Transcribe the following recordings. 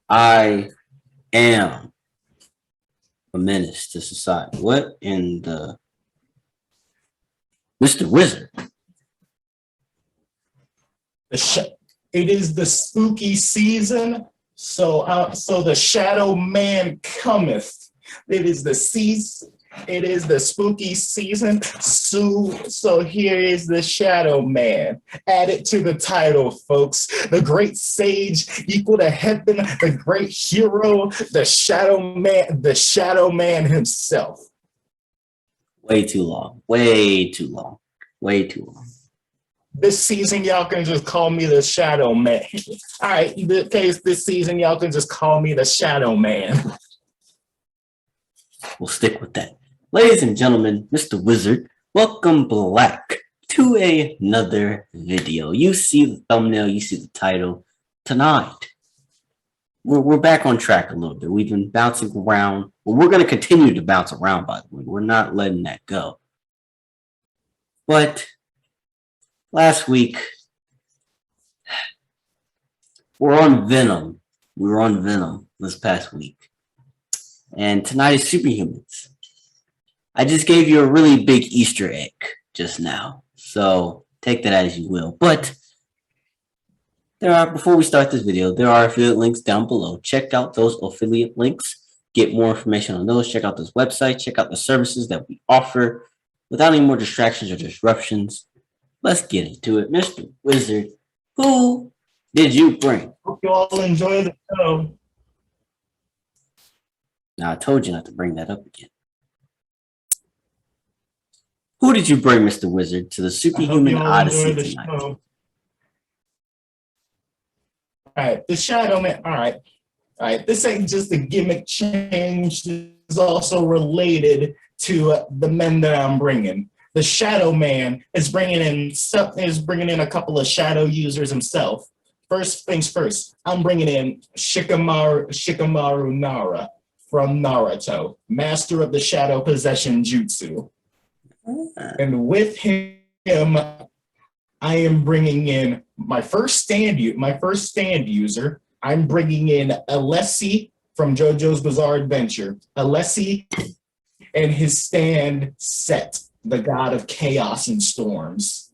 I am a menace to society. What in the Mr. Wizard? It is the spooky season, so the Shadow Man cometh. It is the season. It is the spooky season. So here is the Shadow Man. Add it to the title, folks. The great sage equal to heaven, the great hero, the Shadow Man himself. Way too long. Way too long. Way too long. This season, y'all can just call me the Shadow Man. All right, in this case, this season, y'all can just call me the Shadow Man. We'll stick with that. Ladies and gentlemen, Mr. Wizard, welcome back to another video. You see the thumbnail, you see the title. Tonight, we're back on track a little bit. We've been bouncing around. Well, we're going to continue to bounce around, by the way. We're not letting that go. But last week, we're on Venom. We were on Venom this past week. And tonight is Superhumans. I just gave you a really big Easter egg just now. So take that as you will. But before we start this video, there are affiliate links down below. Check out those affiliate links. Get more information on those. Check out this website. Check out the services that we offer. Without any more distractions or disruptions, let's get into it. Mr. Wizard, who did you bring? Hope you all enjoy the show. Now, I told you not to bring that up again. Who did you bring, Mr. Wizard, to the Superhuman Odyssey tonight? All right, the Shadow Man. All right. This ain't just a gimmick change. This is also related to the men that I'm bringing. The Shadow Man is bringing in a couple of shadow users himself. First things first, I'm bringing in Shikamaru Nara from Naruto, master of the shadow possession jutsu. And with him, I am bringing in my first stand user. I'm bringing in Alessi from JoJo's Bizarre Adventure. Alessi and his stand Set, the god of chaos and storms.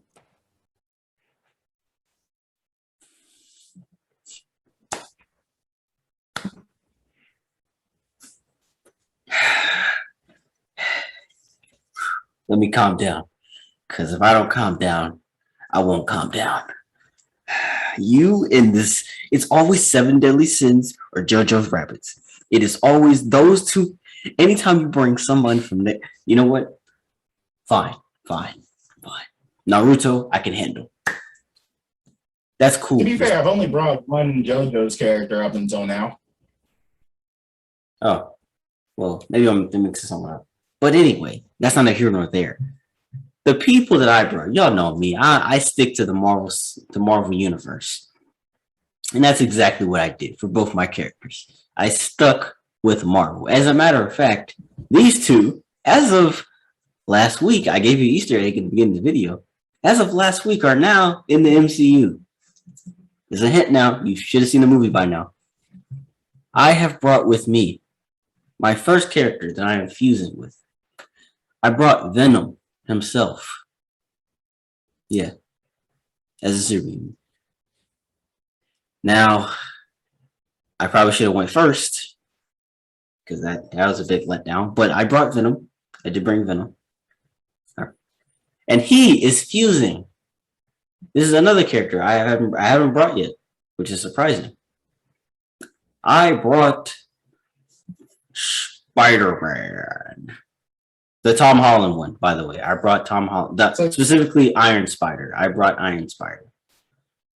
Let me calm down, because if I don't calm down, I won't calm down. You in this, it's always 7 Deadly Sins or JoJo's Rabbits. It is always those two. Anytime you bring someone from there, you know what? Fine. Naruto, I can handle. That's cool. To be fair, I've only brought one JoJo's character up until now. Oh, well, maybe I'm mixing someone up. But anyway, that's not a here nor there. The people that I brought, y'all know me. I stick to the Marvel universe. And that's exactly what I did for both my characters. I stuck with Marvel. As a matter of fact, these two, as of last week, I gave you an Easter egg at the beginning of the video. As of last week, are now in the MCU. There's a hint now. You should have seen the movie by now. I have brought with me my first character that I am fusing with. I brought Venom himself. Yeah. As a superhuman. Now, I probably should have went first, because that was a bit let down. But I brought Venom. I did bring Venom. And he is fusing. This is another character I haven't brought yet, which is surprising. I brought Spider-Man. The Tom Holland one, by the way. I brought Tom Holland. Specifically Iron Spider. I brought Iron Spider.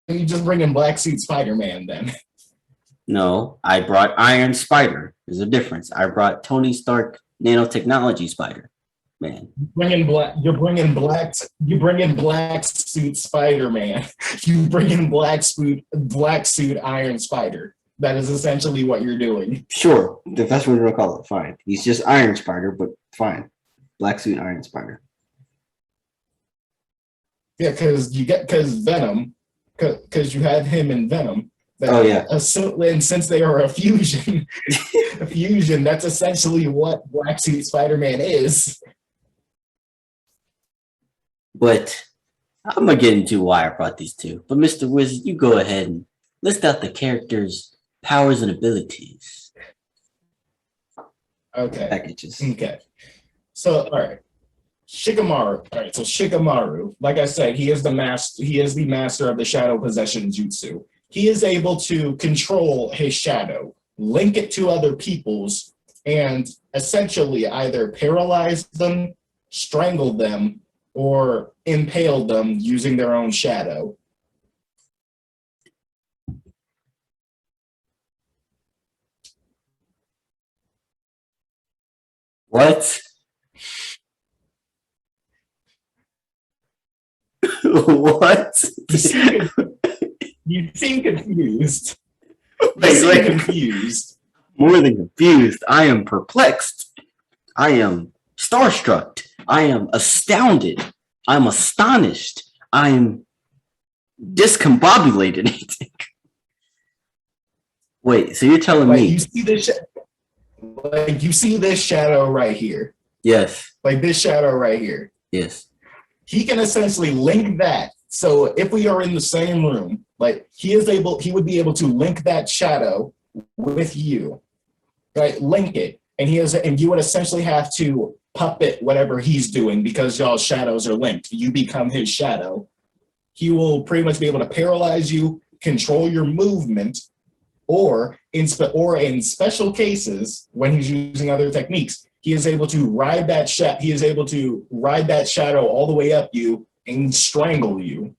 You just bring in Black Suit Spider-Man then? No, I brought Iron Spider. There's a difference. I brought Tony Stark Nanotechnology Spider. Man. You bring in Black Suit Spider-Man. You bring in Black Suit Iron Spider. That is essentially what you're doing. Sure, if that's what we're gonna call it, fine. He's just Iron Spider, but fine. Black Suit Iron Spider. Yeah, because Venom, because you have him in Venom. Oh yeah. And since they are a fusion, that's essentially what Black Suit Spider-Man is. But I'm gonna get into why I brought these two. But Mr. Wizard, you go ahead and list out the characters' powers and abilities. Okay. Packages. Okay. So, all right. Shikamaru. All right. So Shikamaru, like I said, he is the master of the shadow possession jutsu. He is able to control his shadow, link it to other people's, and essentially either paralyze them, strangle them, or impale them using their own shadow. What? What? You seem confused. Wait. Confused. More than confused. I am perplexed. I am starstruck. I am astounded. I'm astonished. I'm discombobulated. Wait, so you're telling me? You see this? You see this shadow right here? Yes. Like this shadow right here. Yes. He can essentially link that. So if we are in the same room, like he would be able to link that shadow with you, right? Link it, and you would essentially have to puppet whatever he's doing because y'all's shadows are linked. You become his shadow. He will pretty much be able to paralyze you, control your movement, or in special cases when he's using other techniques, he is able to ride that shadow all the way up you and strangle you,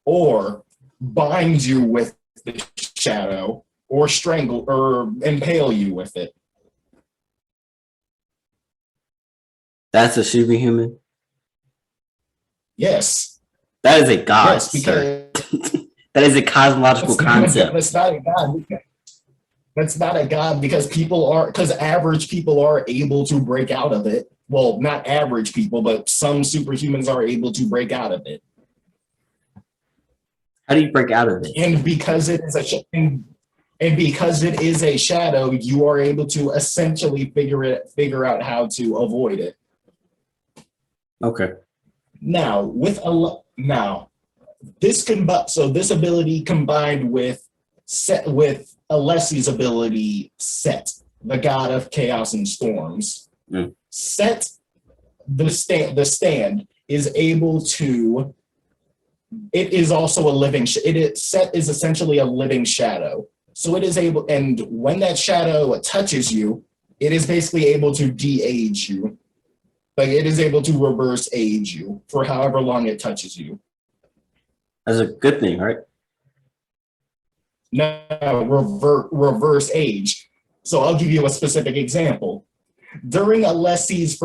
or bind you with the shadow, or strangle or impale you with it. That's a superhuman? Yes. That is a god, yes, because that is a cosmological concept. That's not a god. That's not a god because average people are able to break out of it. Well, not average people, but some superhumans are able to break out of it. How do you break out of it? And because it is a shadow, you are able to essentially figure out how to avoid it. Okay. Now, this ability combined with Alessi's ability, Set, the god of chaos and storms. Set, the stand is able to. It is also a living. Set is essentially a living shadow. So it is able, and when that shadow touches you, it is basically able to de-age you. Like it is able to reverse age you for however long it touches you. That's a good thing, right? No, reverse age. So I'll give you a specific example. During Alessi's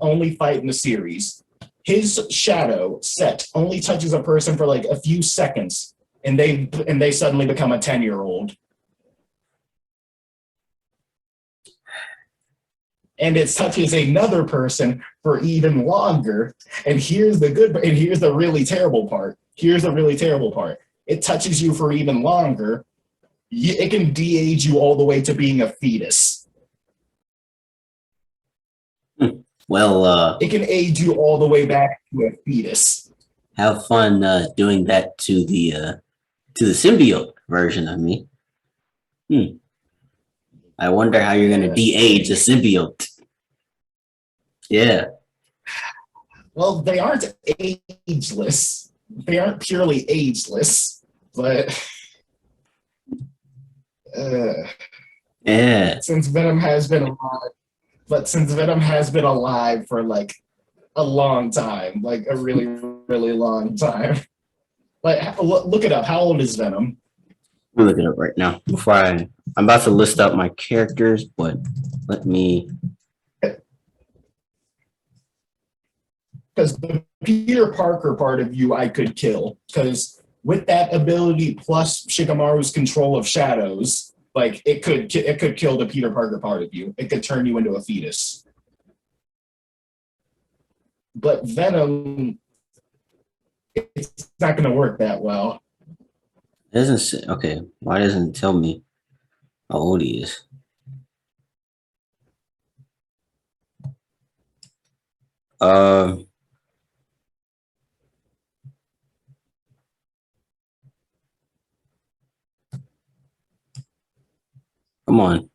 only fight in the series, his shadow, Set, only touches a person for like a few seconds, and they suddenly become a 10-year-old. And it touches another person for even longer. And here's the really terrible part. It touches you for even longer. It can de-age you all the way to being a fetus. Well, it can age you all the way back to a fetus. Have fun doing that to the symbiote version of me. I wonder how you're gonna de-age a symbiote. Yeah. Well, they aren't ageless. They aren't purely ageless, but yeah. Since Venom has been alive for like a long time, like a really, really long time. Like, look it up. How old is Venom? I'm looking it up right now. I'm about to list out my characters, but let me. Because the Peter Parker part of you I could kill. Because with that ability plus Shikamaru's control of shadows, like it could kill the Peter Parker part of you. It could turn you into a fetus. But Venom, it's not going to work that well. It doesn't say, okay, why doesn't it tell me how old he is? Um, come on.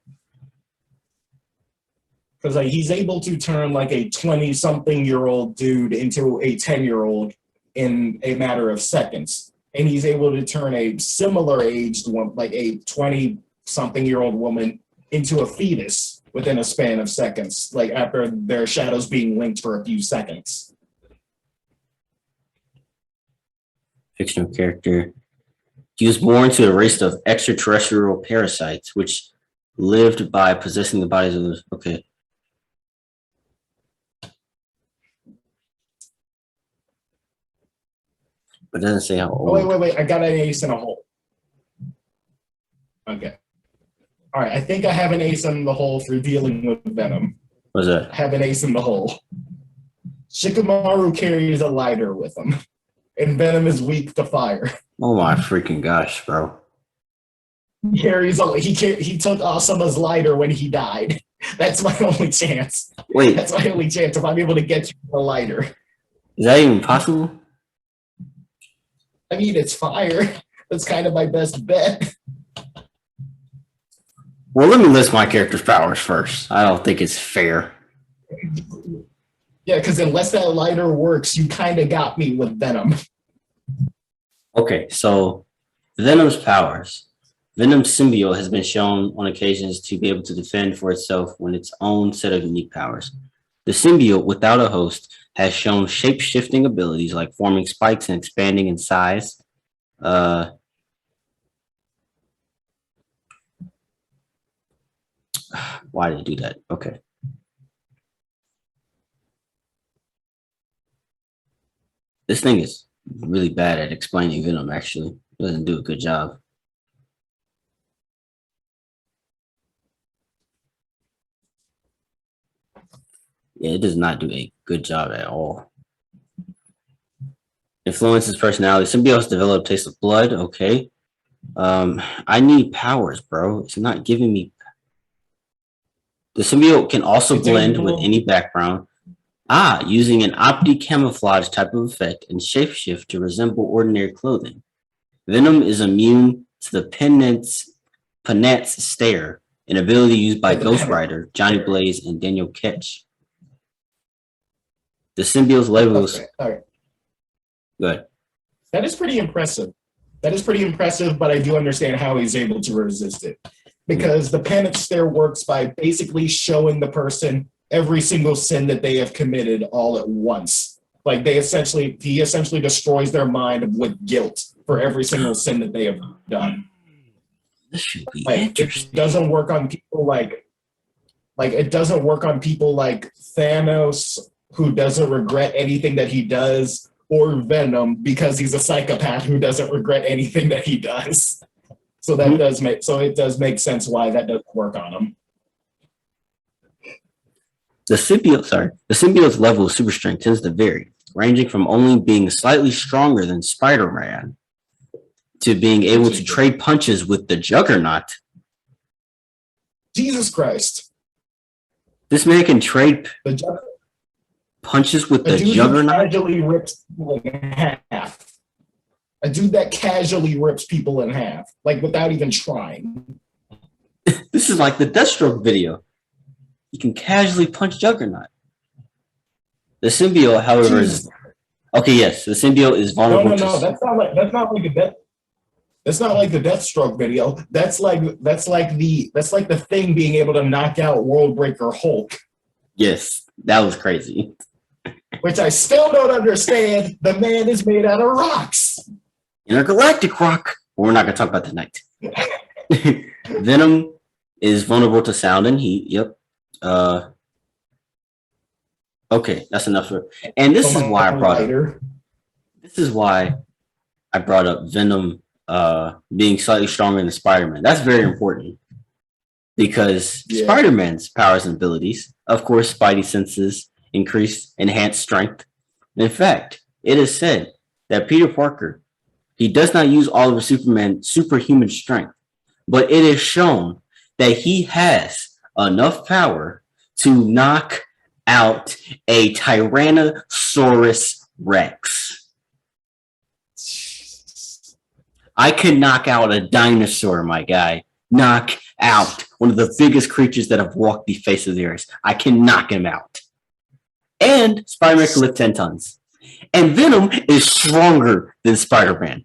Because like he's able to turn like a 20-something-year-old dude into a 10-year-old in a matter of seconds. And he's able to turn a similar aged one, like a 20-something-year-old woman, into a fetus within a span of seconds, like after their shadows being linked for a few seconds. Fictional character. He was born to a race of extraterrestrial parasites, which lived by possessing the bodies of those. Okay. But it doesn't say how old. Oh, wait. I got an ace in a hole. Okay. All right. I think I have an ace in the hole for dealing with Venom. What's that? I have an ace in the hole. Shikamaru carries a lighter with him, and Venom is weak to fire. Oh my freaking gosh, bro. He took Asama's lighter when he died. That's my only chance. Wait, That's my only chance if I'm able to get you a lighter. is that even possible? I mean, it's fire. That's kind of my best bet. Well, let me list my character's powers first. I don't think it's fair. Yeah, because unless that lighter works, you kind of got me with Venom. Okay, so Venom's powers. Venom's symbiote has been shown on occasions to be able to defend for itself with its own set of unique powers. The symbiote, without a host, has shown shape-shifting abilities like forming spikes and expanding in size. Why did it do that? Okay. This thing is really bad at explaining Venom, actually. It doesn't do a good job. Yeah, it does not do a good job at all. Influences personality. Symbiotes develop a taste of blood. Okay. I need powers, bro. It's not giving me. The symbiote can also blend with any background. Using an opti-camouflage type of effect and shapeshift to resemble ordinary clothing. Venom is immune to the Panette's stare, an ability used by Ghost Rider, Johnny Blaze, and Daniel Ketch. The symbiote's levels. Okay. All right. Good. That is pretty impressive. But I do understand how he's able to resist it. Because the Panette's stare works by basically showing the person every single sin that they have committed all at once. Like he essentially destroys their mind with guilt for every single sin that they have done. This should be interesting. It doesn't work on people like it doesn't work on people like Thanos, who doesn't regret anything that he does, or Venom, because he's a psychopath who doesn't regret anything that he does. So it does make sense why that doesn't work on him. The symbiote's level of super strength tends to vary, ranging from only being slightly stronger than Spider-Man to being able to trade punches with the Juggernaut. Jesus Christ. This man can trade punches with the Juggernaut? Casually rips people in half. A dude that casually rips people in half, like without even trying. This is like the Deathstroke video. You can casually punch Juggernaut. The symbiote, however, is okay. Yes, the symbiote is vulnerable. No. That's not like the Deathstroke video. That's like the Thing being able to knock out Worldbreaker Hulk. Yes, that was crazy. Which I still don't understand. The man is made out of rocks. Intergalactic rock. Well, we're not going to talk about that tonight. Venom is vulnerable to sound and heat. Yep. Okay, that's enough for. And this is why I brought up Venom being slightly stronger than Spider-Man. That's very important because Spider-Man's powers and abilities, of course, Spidey senses increased, enhanced strength. In fact, it is said that Peter Parker He does not use all of his superhuman strength, but it is shown that he has enough power to knock out a Tyrannosaurus Rex. I can knock out a dinosaur, my guy. Knock out one of the biggest creatures that have walked the face of the earth. I can knock him out. And Spider-Man can lift 10 tons. And Venom is stronger than Spider-Man.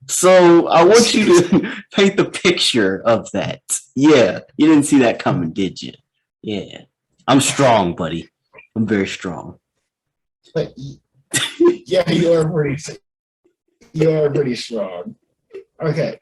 So I want you to paint the picture of that. Yeah, you didn't see that coming, did you? Yeah. I'm strong, buddy. I'm very strong. But, yeah, you are pretty strong. Okay,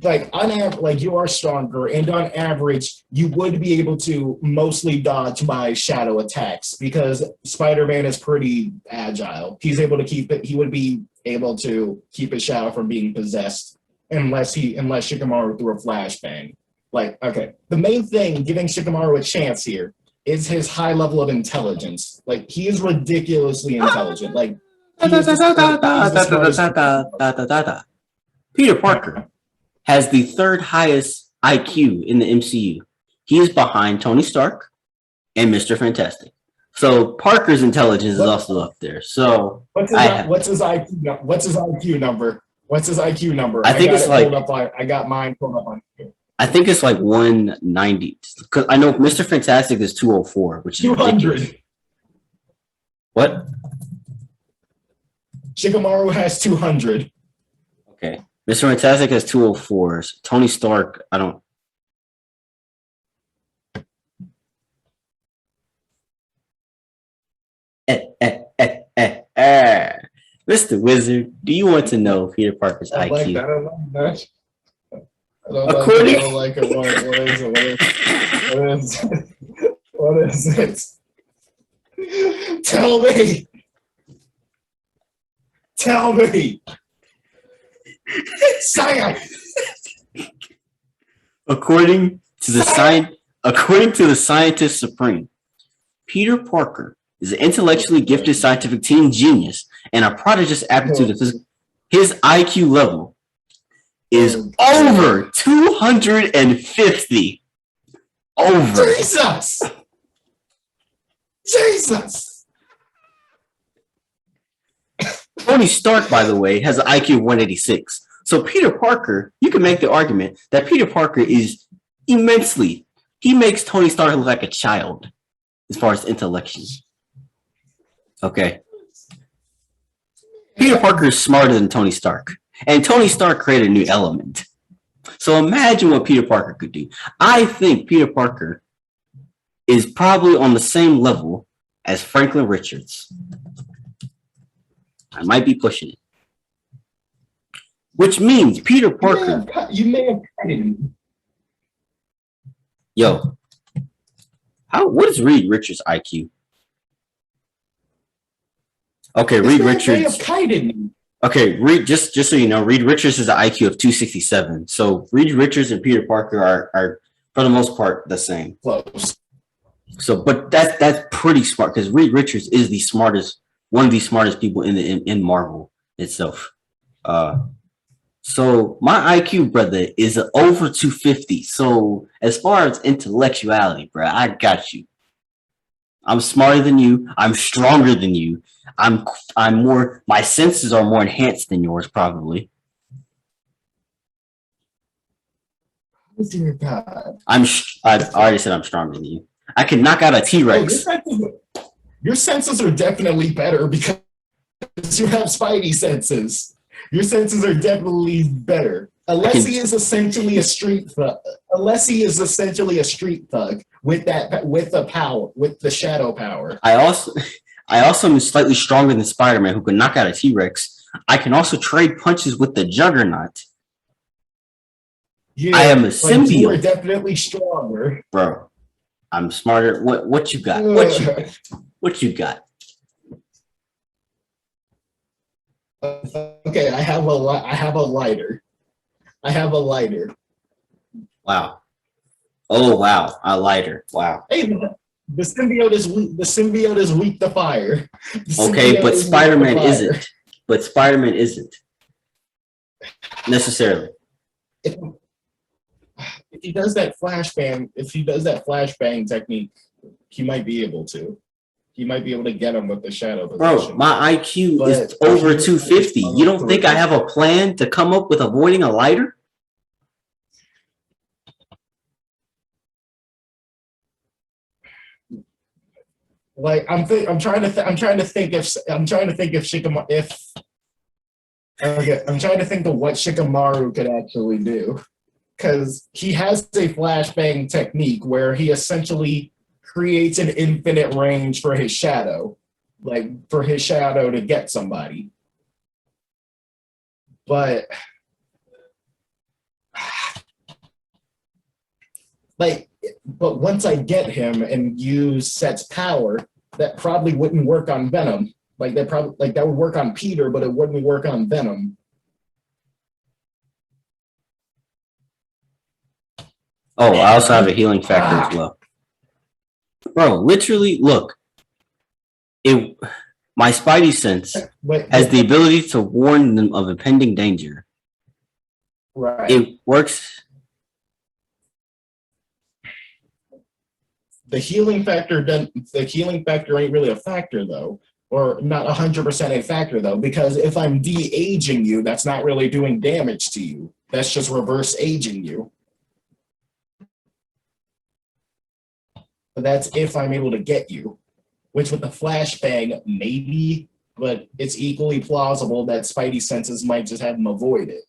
like on average, like you are stronger, and on average, you would be able to mostly dodge my shadow attacks because Spider-Man is pretty agile. He's able to keep it. He would be able to keep his shadow from being possessed unless Shikamaru threw a flashbang. Like, okay, the main thing giving Shikamaru a chance here is his high level of intelligence. Like, he is ridiculously intelligent. Like, Peter Parker has the third highest IQ in the MCU. He is behind Tony Stark and Mr. Fantastic. So Parker's intelligence is also up there. So what's his IQ number? What's his IQ number? I think it's like I got mine pulled up on here. I think it's like 190 because I know Mr. Fantastic is 204, which is 200. ridiculous. What? Shikamaru has 200. Okay. Mr. Fantastic has 204s. Tony Stark, I don't. Mr. Wizard, do you want to know Peter Parker's IQ? I don't like it. What is it? Tell me. Science. According to the scientist supreme, Peter Parker is an intellectually gifted scientific teen genius and a prodigious aptitude of physics. His IQ level is over 250. Over. Jesus. Tony Stark, by the way, has an IQ of 186. So Peter Parker, you can make the argument that Peter Parker is immensely. He makes Tony Stark look like a child as far as intellection. Okay. Peter Parker is smarter than Tony Stark. And Tony Stark created a new element. So imagine what Peter Parker could do. I think Peter Parker is probably on the same level as Franklin Richards. I might be pushing it. Which means Peter Parker. You may have cut him. Yo. What is Reed Richards' IQ? Okay, Reed Richards. Okay, Reed. Just so you know, Reed Richards is an IQ of 267. So Reed Richards and Peter Parker are for the most part the same. Close. So, but that's pretty smart because Reed Richards is the smartest, one of the smartest people in Marvel itself. So my IQ, brother, is over 250. So as far as intellectuality, bro, I got you. I'm smarter than you. I'm stronger than you. I'm more. My senses are more enhanced than yours, probably. Oh dear God. I've already said I'm stronger than you. I can knock out a T-Rex. Your senses are definitely better because you have Spidey senses. Your senses are definitely better. Alessi is essentially a street thug. Alessi is essentially a street thug with the shadow power. I also am slightly stronger than Spider-Man, who can knock out a T-Rex. I can also trade punches with the Juggernaut. Yeah, I am a symbiote. You are definitely stronger, bro. I'm smarter. What you got? What you got? Okay, I have a lighter. Wow. Oh wow, a lighter. Wow. Hey, the symbiote is weak. The symbiote is weak to fire. Okay, but Spider-Man isn't. necessarily. If he does that flashbang technique, he might be able to. He might be able to get him with the shadow Bro, position. my IQ is over 250. You don't think I have a plan to come up with avoiding a lighter? Like I'm trying to think of what Shikamaru could actually do, because he has a flashbang technique where he essentially creates an infinite range for his shadow, like for his shadow to get somebody. But but once I get him and use Set's power, that probably wouldn't work on Venom. That would work on Peter, but it wouldn't work on Venom. Oh, I also have a healing factor as well. Bro, literally, look. My Spidey sense has the ability to warn them of impending danger. Right. It works. The healing factor ain't really a factor though, or not 100% a factor though, because if I'm de-aging you, that's not really doing damage to you. That's just reverse aging you. But that's if I'm able to get you, which with the flashbang, maybe, but it's equally plausible that Spidey senses might just have him avoid it.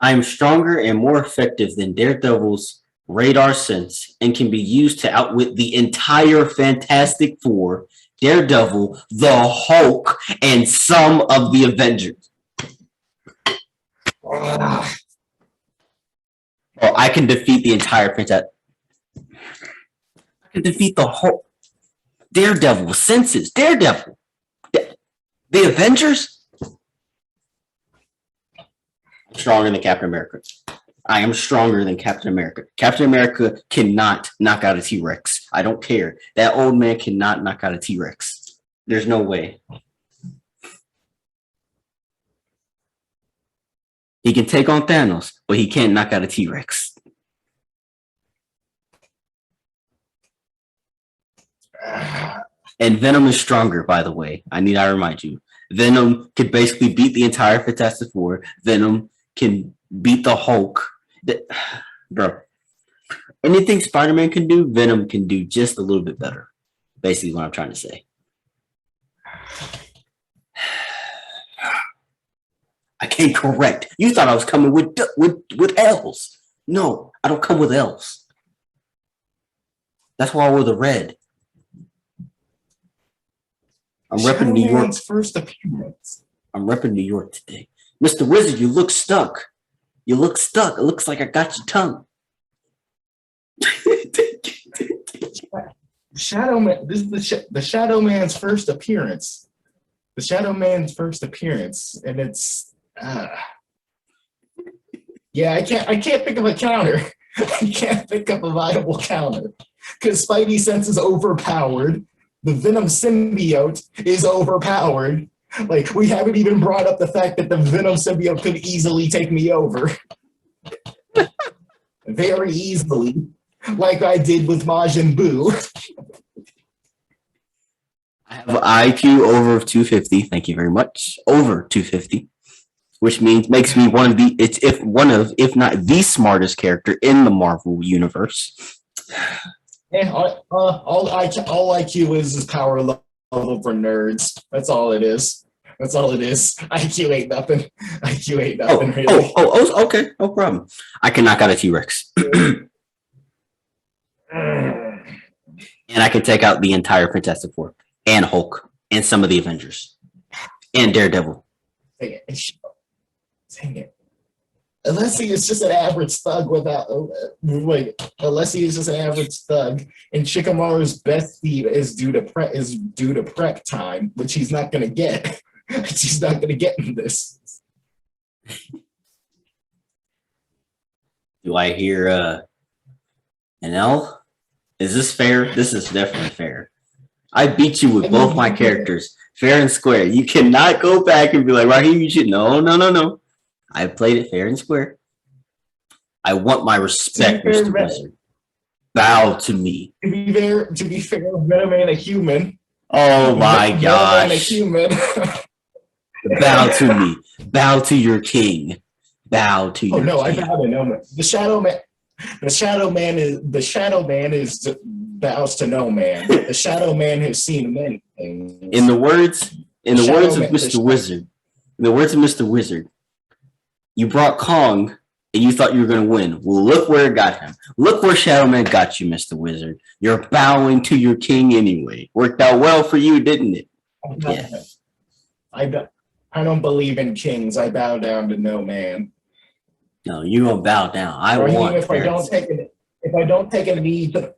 I am stronger and more effective than Daredevil's radar sense and can be used to outwit the entire Fantastic Four, Daredevil, the Hulk, and some of the Avengers. Oh, I can defeat the entire Fantastic. I can defeat the whole Daredevil senses. Daredevil. The Avengers? I'm stronger than Captain America. I am stronger than Captain America. Captain America cannot knock out a T-Rex. I don't care. That old man cannot knock out a T-Rex. There's no way. He can take on Thanos, but he can't knock out a T-Rex. And Venom is stronger, by the way. I remind you. Venom could basically beat the entire Fantastic Four. Venom can beat the Hulk. Bro, anything Spider-Man can do, Venom can do just a little bit better. Basically what I'm trying to say. I came correct. You thought I was coming with L's. No, I don't come with L's. That's why I wore the red. I'm repping New York. First appearance. I'm repping New York today. Mr. Wizard, you look stuck. You look stuck. It looks like I got your tongue. Shadow Man. This is the Shadow Man's first appearance. The Shadow Man's first appearance, and it's yeah. I can't think of a counter. I can't think of a viable counter because Spidey sense is overpowered. The Venom symbiote is overpowered. Like, we haven't even brought up the fact that the Venom symbiote could easily take me over. Very easily. Like I did with Majin Buu. I have an IQ over 250. Thank you very much. Over 250. Which makes me one of if not the smartest character in the Marvel universe. Yeah, all IQ is power level for nerds. That's all it is. That's all it is. IQ ain't nothing. IQ ain't nothing, really. Okay. No problem. I can knock out a T-Rex. And I can take out the entire Fantastic Four. And Hulk. And some of the Avengers. And Daredevil. Dang it. Alessi is just an average thug Alessi is just an average thug, and Shikamaru's best feat is due to prep time, which he's not gonna get. He's not gonna get in this. Do I hear an L? Is this fair? This is definitely fair. I beat you with both my characters. fair and square. You cannot go back and be like, Raheem, you should. No. I played it fair and square. I want my respect, Mr. Wizard. Bow to me. To be fair, Venom ain't a human. Oh my gosh. A human. Bow to me. Bow to your king. Bow to your king. I bow to no man. The Shadow Man is bows to no man. The Shadow Man has seen many things. In the words of Mr. Wizard, you brought Kong and you thought you were going to win. Well, look where it got him. Look where Shadow Man got you, Mr. Wizard. You're bowing to your king anyway. Worked out well for you, didn't it? Yes. I don't believe in kings. I bow down to no man. No, you don't bow down. If I don't take a knee to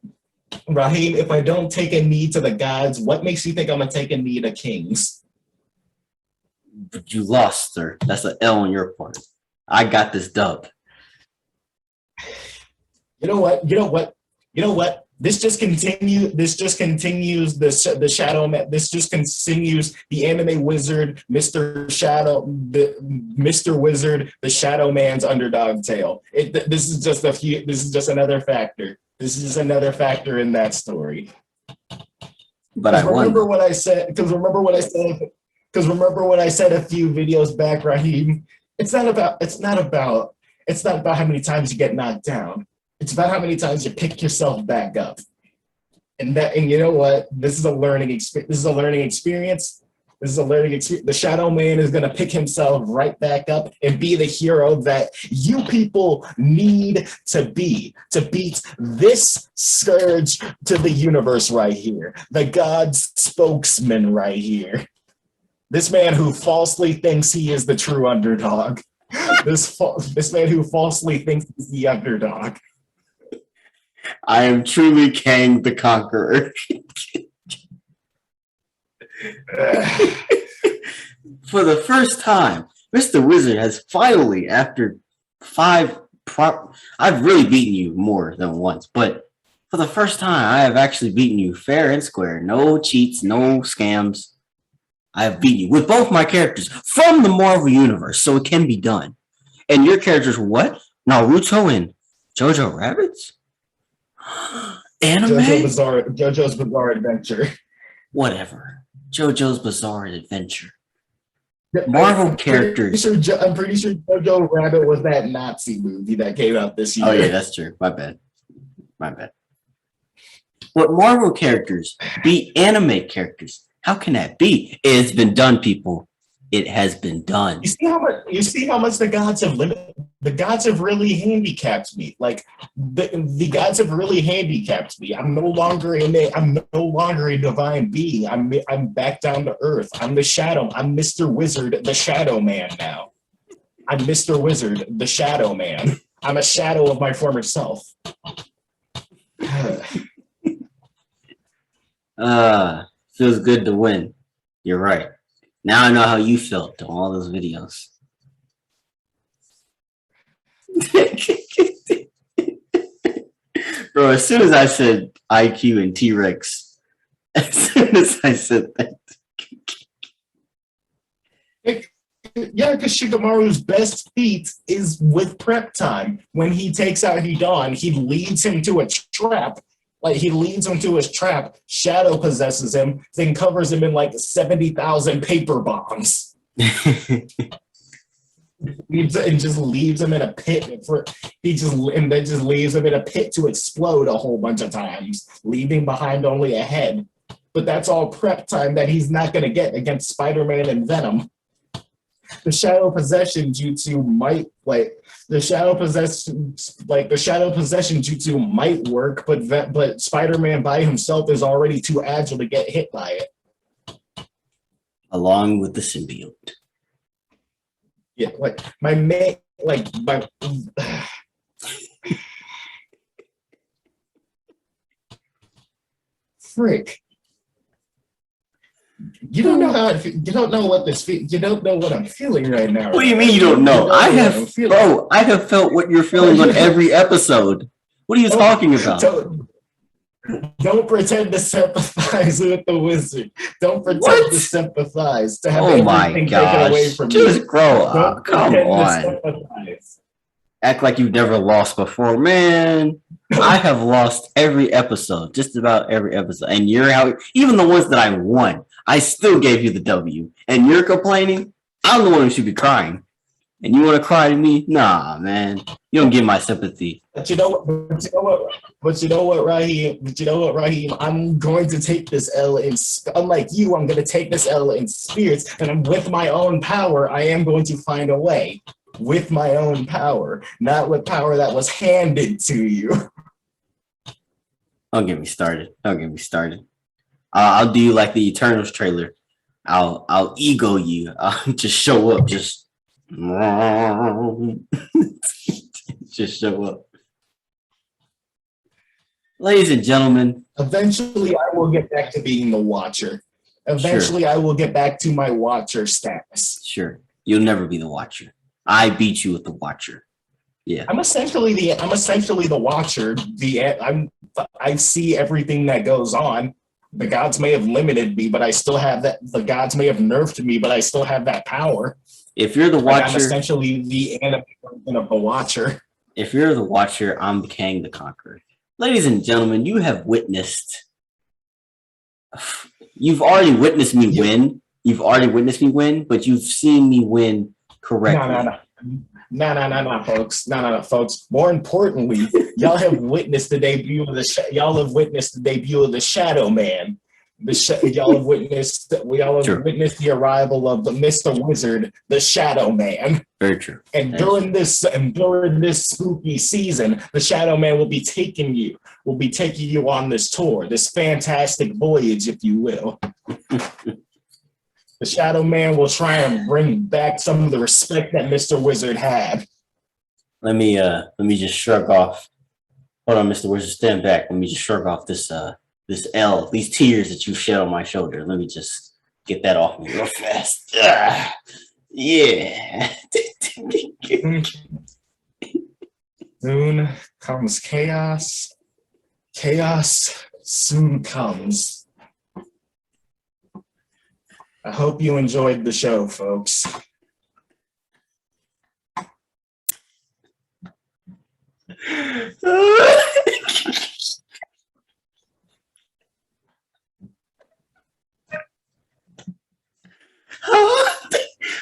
the gods, what makes you think I'm gonna take a knee to kings? But you lost, sir. That's an L on your part. I got this dub. You know what? This just continues the Shadow Man. This just continues the anime wizard, Mr. Wizard, the Shadow Man's underdog tale. This is just another factor. This is just another factor in that story. But remember what I said a few videos back, Raheem. It's not about how many times you get knocked down. It's about how many times you pick yourself back up. And you know what? This is a learning experience. The Shadow Man is going to pick himself right back up and be the hero that you people need to be to beat this scourge to the universe right here. The God's spokesman right here. This man who falsely thinks he is the true underdog. This man who falsely thinks he's the underdog. I am truly Kang the Conqueror. For the first time, Mr. Wizard has finally, after I've really beaten you more than once, but for the first time, I have actually beaten you fair and square. No cheats, no scams. I have beaten you with both my characters from the Marvel Universe, so it can be done. And your characters were what? Naruto and Jojo Rabbits? Anime? JoJo's Bizarre Adventure. Whatever. JoJo's Bizarre Adventure. Marvel characters. I'm pretty sure Jojo Rabbit was that Nazi movie that came out this year. Oh yeah, that's true. My bad. What Marvel characters beat anime characters? How can that be? It's been done, people. It has been done. You see how much the gods have limited. The gods have really handicapped me. Like the gods have really handicapped me. I'm no longer a divine being. I'm back down to earth. I'm the shadow. I'm Mr. Wizard, the Shadow Man now. I'm Mr. Wizard, the Shadow Man. I'm a shadow of my former self. Feels good to win. You're right. Now I know how you felt on all those videos. Bro, as soon as I said IQ and T-Rex, as soon as I said that. Yeah, because Shikamaru's best feat is with prep time. When he takes out Hidan, he leads him to a trap. Like, he leads him to his trap, shadow possesses him, then covers him in like 70,000 paper bombs. And just leaves him in a pit and then just leaves him in a pit to explode a whole bunch of times, leaving behind only a head. But that's all prep time that he's not gonna get against Spider-Man and Venom. The shadow possession jutsu might work, but Spider-Man by himself is already too agile to get hit by it. Along with the symbiote. Yeah, frick. You don't know how you don't know what you don't know what I'm feeling right now. What do you mean you don't know? I have felt what you're feeling on every episode. What are you talking about? Don't pretend to sympathize with the wizard. Don't pretend to sympathize. To have everything taken away from you. Just grow up. Come on. Sympathize. Act like you've never lost before, man. I have lost every episode, just about every episode, and you're out. Even the ones that I won, I still gave you the W, and you're complaining. I'm the one who should be crying, and you want to cry to me? Nah, man, you don't get my sympathy. But you know what, Raheem? I'm going to take this L in. Unlike you, I'm going to take this L in spirits, and with my own power, I am going to find a way. With my own power, not with power that was handed to you. Don't get me started. I'll do you like the Eternals trailer. I'll ego you. I'll just show up. Just show up. Ladies and gentlemen. Eventually, I will get back to being the Watcher. Eventually, sure. I will get back to my Watcher status. Sure. You'll never be the Watcher. I beat you with the Watcher. Yeah. I'm essentially the Watcher. I see everything that goes on. The gods may have limited me, but I still have that. The gods may have nerfed me, but I still have that power. If you're the Watcher, I'm essentially the anime version of the Watcher. If you're the Watcher, I'm the Kang the Conqueror. Ladies and gentlemen, you have witnessed. You've already witnessed me win. But you've seen me win correctly. No, folks. More importantly, y'all have witnessed the debut of the Shadow Man. Y'all have witnessed the arrival of the Mr. Wizard, the Shadow Man. Very true. And during this spooky season, the Shadow Man will be taking you on this tour, this fantastic voyage, if you will. The Shadow Man will try and bring back some of the respect that Mr. Wizard had. Let me just shrug off. Hold on, Mr. Wizard, stand back. Let me just shrug off this L, these tears that you shed on my shoulder. Let me just get that off me real fast. Yeah. Soon comes chaos. Chaos soon comes. I hope you enjoyed the show, folks.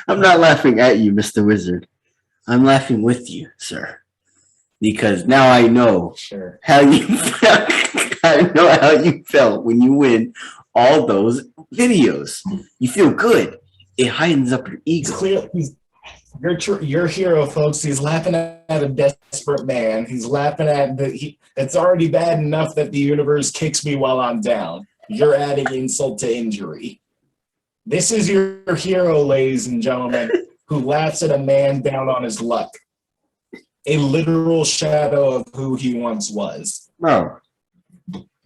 I'm not laughing at you, Mr. Wizard. I'm laughing with you, sir. Because now I know how you felt. I know how you felt when you win all those videos. You feel good. It heightens up your ego. Your hero, folks. He's laughing at a desperate man. He's laughing at it's already bad enough that the universe kicks me while I'm down. You're adding insult to injury. This is your hero, ladies and gentlemen, who laughs at a man down on his luck. A literal shadow of who he once was. Bro,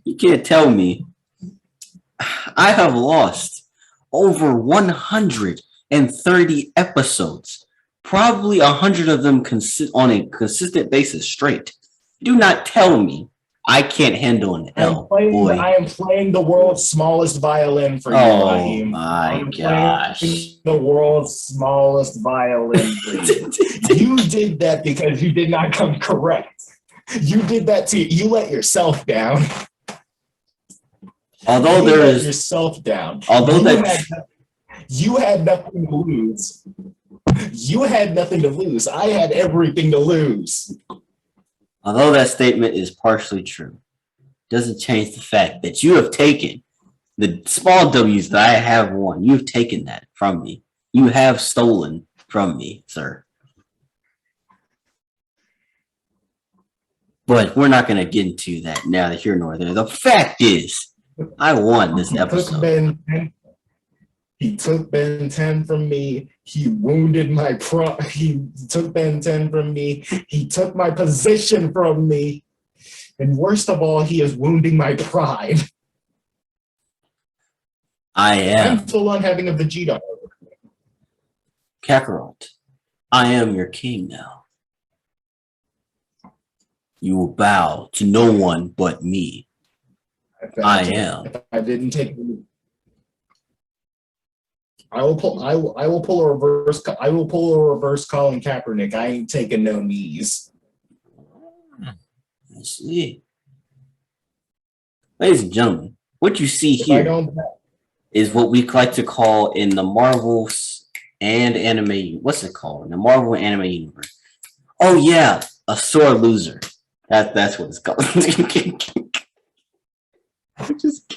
you can't tell me. I have lost over 130 episodes, probably 100 of them on a consistent basis straight. Do not tell me I can't handle an L, boy. I am playing the world's smallest violin for you, Raheem. Oh my gosh. The world's smallest violin for you. You did that because you did not come correct. You did that you let yourself down. Although you let yourself down. You had nothing to lose. You had nothing to lose. I had everything to lose. Although that statement is partially true, doesn't change the fact that you have taken the small W's that I have won. You've taken that from me. You have stolen from me, sir. But we're not going to get into that now that you're nor there. The fact is, I won this episode. He took Ben 10 from me. He wounded my He took Ben 10 from me. He took my position from me. And worst of all, he is wounding my pride. I'm full on having a Vegeta. Kakarot, I am your king now. You will bow to no one but me. I am. If I didn't take, I will pull. I will pull a reverse. I will pull a reverse Colin Kaepernick. I ain't taking no knees. I see. Ladies and gentlemen, what you see If I here don't, is what we like to call in the Marvels and anime. What's it called? In the Marvel anime universe. Oh yeah, a sore loser. That's what it's called. Just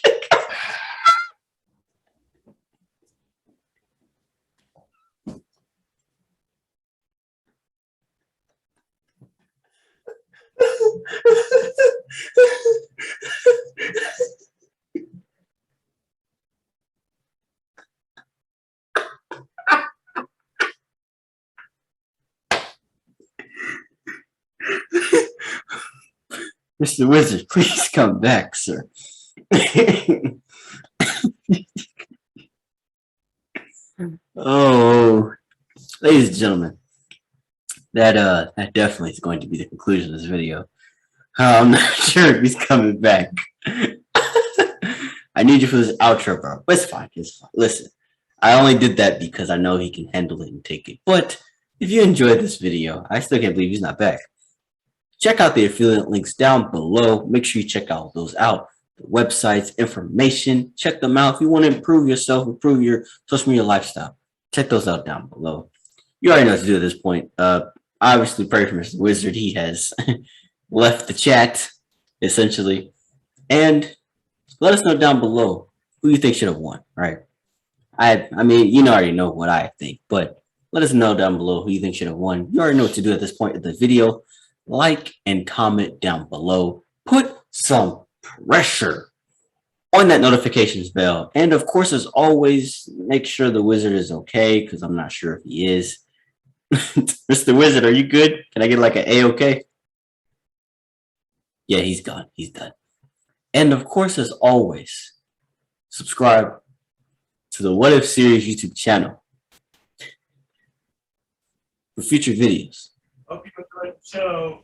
Mr. Wizard, please come back, sir. Oh, ladies and gentlemen, that definitely is going to be the conclusion of this video. I'm not sure if he's coming back. I need you for this outro, bro. But it's fine. It's fine. Listen, I only did that because I know he can handle it and take it. But if you enjoyed this video, I still can't believe he's not back. Check out the affiliate links down below. Make sure you check all those out. The websites, information, check them out. If you want to improve yourself, improve your social media lifestyle, check those out down below. You already know what to do at this point. Obviously, pray for Mr. Wizard. He has left the chat, essentially. And let us know down below who you think should have won, right? I mean, you already know what I think, but let us know down below who you think should have won. You already know what to do at this point of the video. Like and comment down below. Put some pressure on that notifications bell. And of course, as always, make sure the wizard is okay, because I'm not sure if he is. Mr. Wizard, are you good? Can I get like an A-okay? Yeah, he's gone. He's done. And of course, as always, subscribe to the What If Series YouTube channel for future videos. hope you enjoyed the show.